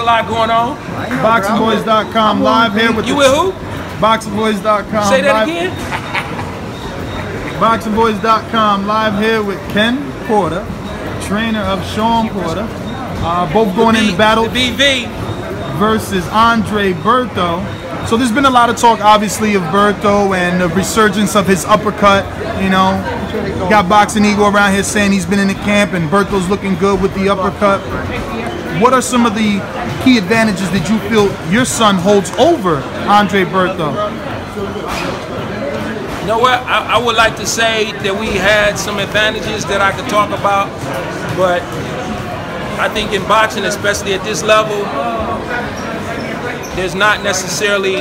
lot going on. BoxingVoice.com live here with You with who? BoxingVoice.com. Say that again. BoxingVoice.com live here with Ken Porter, trainer of Shawn Porter. Both going into battle. The BV versus Andre Berto. So there's been a lot of talk, obviously, of Berto and the resurgence of his uppercut. You know, got Boxing Eagle around here saying he's been in the camp and Berto's looking good with the uppercut. What are some of the key advantages that you feel your son holds over Andre Berto? You know what? I would like to say that we had some advantages that I could talk about, but I think in boxing, especially at this level, there's not necessarily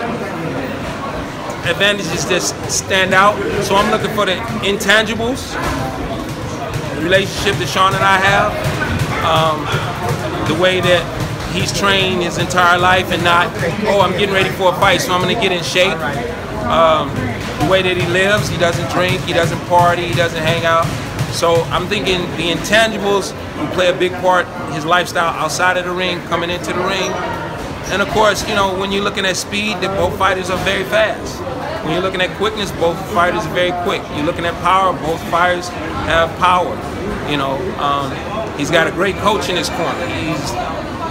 advantages that stand out. So I'm looking for the intangibles, the relationship that Shawn and I have, the way that he's trained his entire life and not, oh, I'm getting ready for a fight, so I'm going to get in shape. The way that he lives, he doesn't drink, he doesn't party, he doesn't hang out. So I'm thinking the intangibles will play a big part, his lifestyle outside of the ring, coming into the ring. And of course, you know, when you're looking at speed, that both fighters are very fast. When you're looking at quickness, both fighters are very quick. You're looking at power, both fighters have power. You know, he's got a great coach in his corner. He's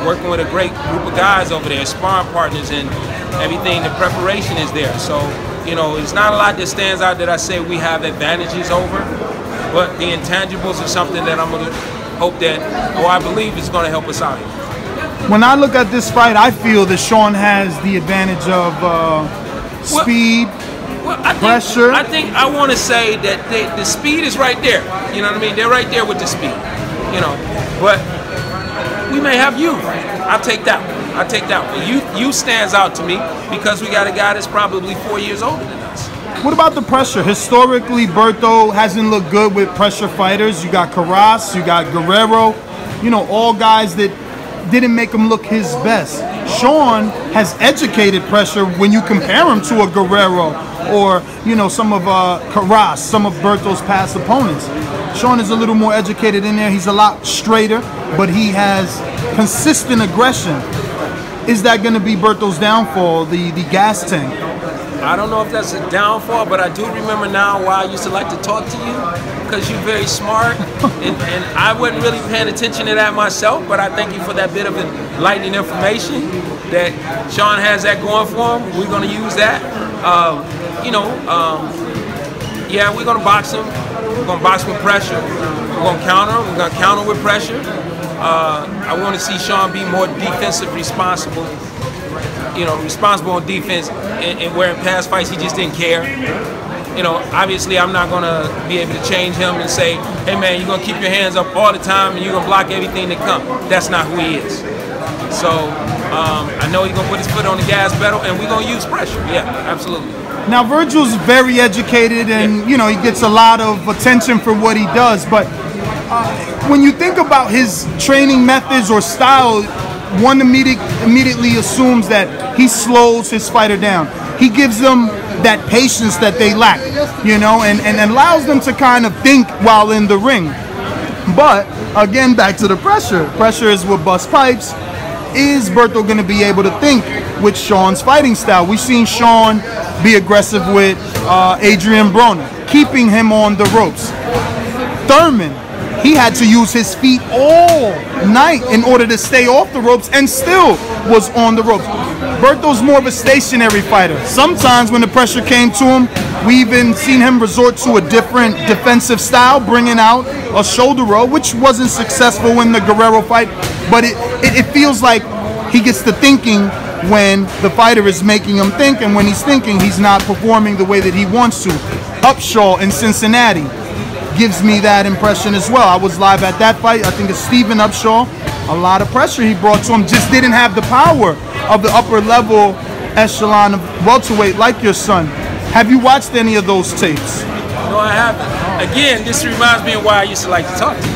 working with a great group of guys over there, sparring partners and everything. The preparation is there. So, you know, it's not a lot that stands out that I say we have advantages over, but the intangibles are something that I'm going to hope that, or I believe is going to help us out here. When I look at this fight, I feel that Shawn has the advantage of speed, pressure. I think I want to say that the speed is right there. You know what I mean? They're right there with the speed. You know, but we may have youth. I'll take that one. I'll take that one. Youth stands out to me because we got a guy that's probably 4 years older than us. What about the pressure? Historically, Berto hasn't looked good with pressure fighters. You got Carras, you got Guerrero, you know, all guys that didn't make him look his best. Shawn has educated pressure when you compare him to a Guerrero or, you know, some of Carras, some of Berto's past opponents. Shawn is a little more educated in there. He's a lot straighter, but he has consistent aggression. Is that going to be Berto's downfall, the gas tank? I don't know if that's a downfall, but I do remember now why I used to like to talk to you, because you're very smart, and I wasn't really paying attention to that myself, but I thank you for that bit of enlightening information that Shawn has that going for him. We're going to use that. Yeah, we're going to box him. We're going to box with pressure. We're going to counter him. We're going to counter with pressure. I want to see Shawn be more defensive responsible. You know, responsible on defense, and where in past fights he just didn't care. You know, obviously I'm not gonna be able to change him and say, hey man, you're gonna keep your hands up all the time and you're gonna block everything that comes. That's not who he is. So I know he's gonna put his foot on the gas pedal and we're gonna use pressure. Yeah, absolutely. Now Virgil's very educated and you know, he gets a lot of attention for what he does, but when you think about his training methods or style, one immediately assumes that he slows his fighter down. He gives them that patience that they lack, you know, and allows them to kind of think while in the ring. But again, back to the pressure. Pressure is what busts pipes. Is Berto going to be able to think with Shawn's fighting style? We've seen Shawn be aggressive with Adrian Broner, keeping him on the ropes. Thurman, he had to use his feet all night in order to stay off the ropes and still was on the ropes. Berto's more of a stationary fighter. Sometimes when the pressure came to him, we even seen him resort to a different defensive style, bringing out a shoulder roll, which wasn't successful in the Guerrero fight, but it feels like he gets to thinking when the fighter is making him think, and when he's thinking, he's not performing the way that he wants to. Upshaw in Cincinnati gives me that impression as well. I was live at that fight. I think it's Stephen Upshaw. A lot of pressure he brought to him. Just didn't have the power of the upper level echelon of welterweight like your son. Have you watched any of those tapes? No, I haven't. Again, this reminds me of why I used to like to talk to you.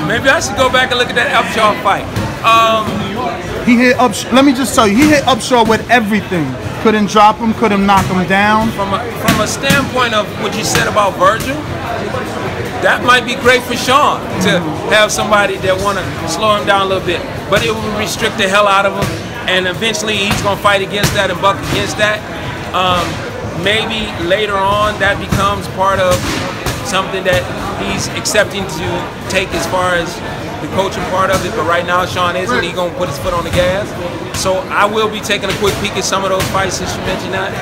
Maybe I should go back and look at that Upshaw fight. He hit Upshaw. Let me just tell you, he hit Upshaw with everything. Couldn't drop him, couldn't knock him down. From a standpoint of what you said about Virgil, that might be great for Sean to have somebody that want to slow him down a little bit. But it will restrict the hell out of him, and eventually he's going to fight against that and buck against that. Maybe later on that becomes part of something that he's accepting to take as far as the coaching part of it, but right now Sean isn't. He's going to put his foot on the gas. So I will be taking a quick peek at some of those fights since you mentioned that.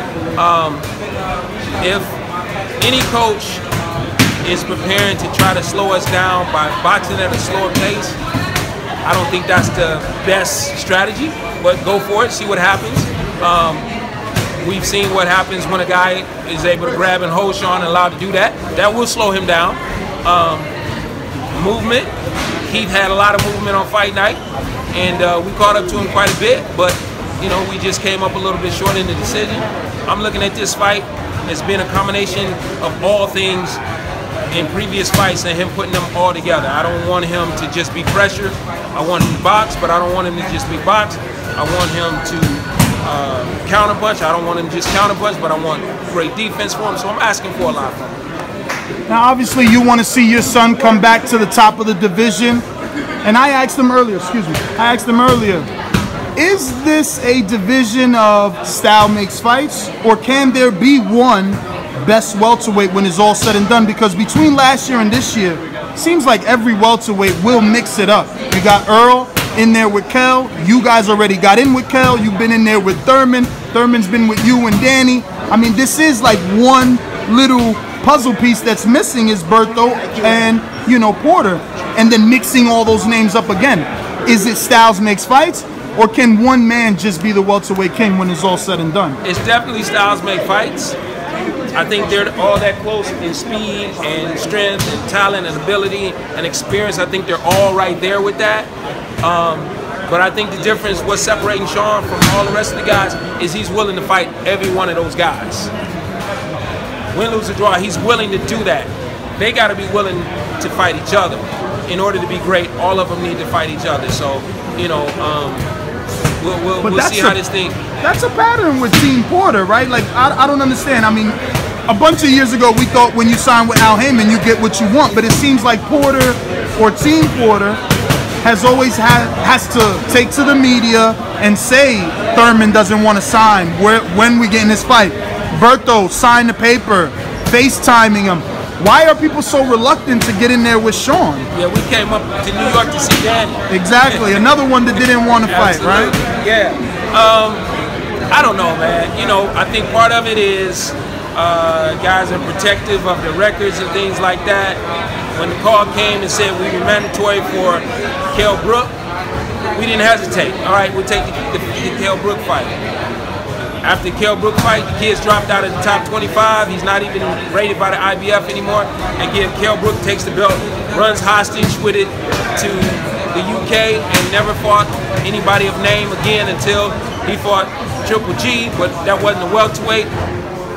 If any coach is preparing to try to slow us down by boxing at a slower pace, I don't think that's the best strategy, but go for it, see what happens. We've seen what happens when a guy is able to grab and hold Sean and allowed to do that. That will slow him down. Movement. Keith had a lot of movement on fight night, and we caught up to him quite a bit, but you know, we just came up a little bit short in the decision. I'm looking at this fight as being a combination of all things in previous fights and him putting them all together. I don't want him to just be pressure. I want him to box, but I don't want him to just be box. I want him to counterpunch. I don't want him to just counterpunch, but I want great defense for him, so I'm asking for a lot from him. Now, obviously, you want to see your son come back to the top of the division. And I asked him earlier, is this a division of style makes fights, or can there be one best welterweight when it's all said and done? Because between last year and this year, seems like every welterweight will mix it up. You got Earl in there with Kel. You guys already got in with Kel. You've been in there with Thurman. Thurman's been with you and Danny. I mean, this is like one little puzzle piece that's missing is Berto and, you know, Porter, and then mixing all those names up again. Is it styles makes fights, or can one man just be the welterweight king when it's all said and done? It's definitely styles make fights. I think they're all that close in speed and strength and talent and ability and experience. I think they're all right there with that. But I think the difference, what's separating Sean from all the rest of the guys, is he's willing to fight every one of those guys. Win, lose, or draw, he's willing to do that. They got to be willing to fight each other. In order to be great, all of them need to fight each other. So, you know, we'll see how this thing... That's a pattern with Team Porter, right? Like, I don't understand. I mean, a bunch of years ago, we thought when you sign with Al Heyman, you get what you want. But it seems like Porter or Team Porter has always has to take to the media and say Thurman doesn't want to sign. When we get in this fight, Berto sign the paper, FaceTiming him. Why are people so reluctant to get in there with Sean? Yeah, we came up to New York to see Danny. Exactly, another one that didn't want to fight, right? Yeah. I don't know, man. You know, I think part of it is guys are protective of their records and things like that. When the call came and said we were mandatory for Kell Brook, we didn't hesitate. All right, we'll take the Kell Brook fight. After the Kell Brook fight, the kid's dropped out of the top 25. He's not even rated by the IBF anymore. And again, Kell Brook takes the belt, runs hostage with it to the UK, and never fought anybody of name again until he fought Triple G, but that wasn't a welterweight.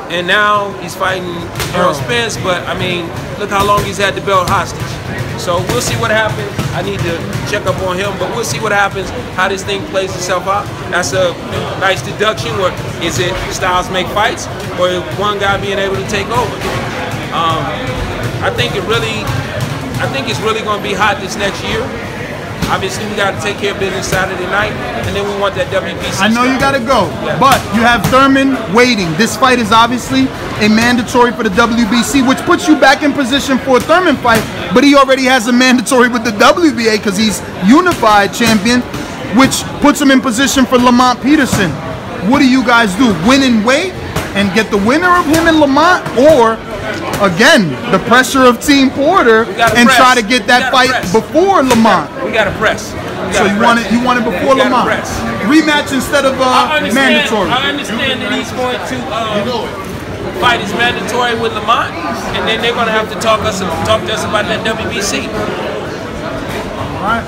And now he's fighting Errol Spence, but I mean, look how long he's had the belt hostage. So we'll see what happens. I need to check up on him, but we'll see what happens, how this thing plays itself out. That's a nice deduction. Or is it styles make fights, or one guy being able to take over? I think it's really going to be hot this next year. Obviously, we got to take care of business Saturday night, and then we want that WBC. I know you got to go, but you have Thurman waiting. This fight is obviously a mandatory for the WBC, which puts you back in position for a Thurman fight, but he already has a mandatory with the WBA because he's unified champion, which puts him in position for Lamont Peterson. What do you guys do? Win and wait and get the winner of him and Lamont, or again, the pressure of Team Porter and try to get that fight before Lamont? We got to press. So you want it before Lamont? Rematch instead of mandatory. I understand that he's going to fight his mandatory with Lamont, and then they're going to have to talk to us about that WBC. All right.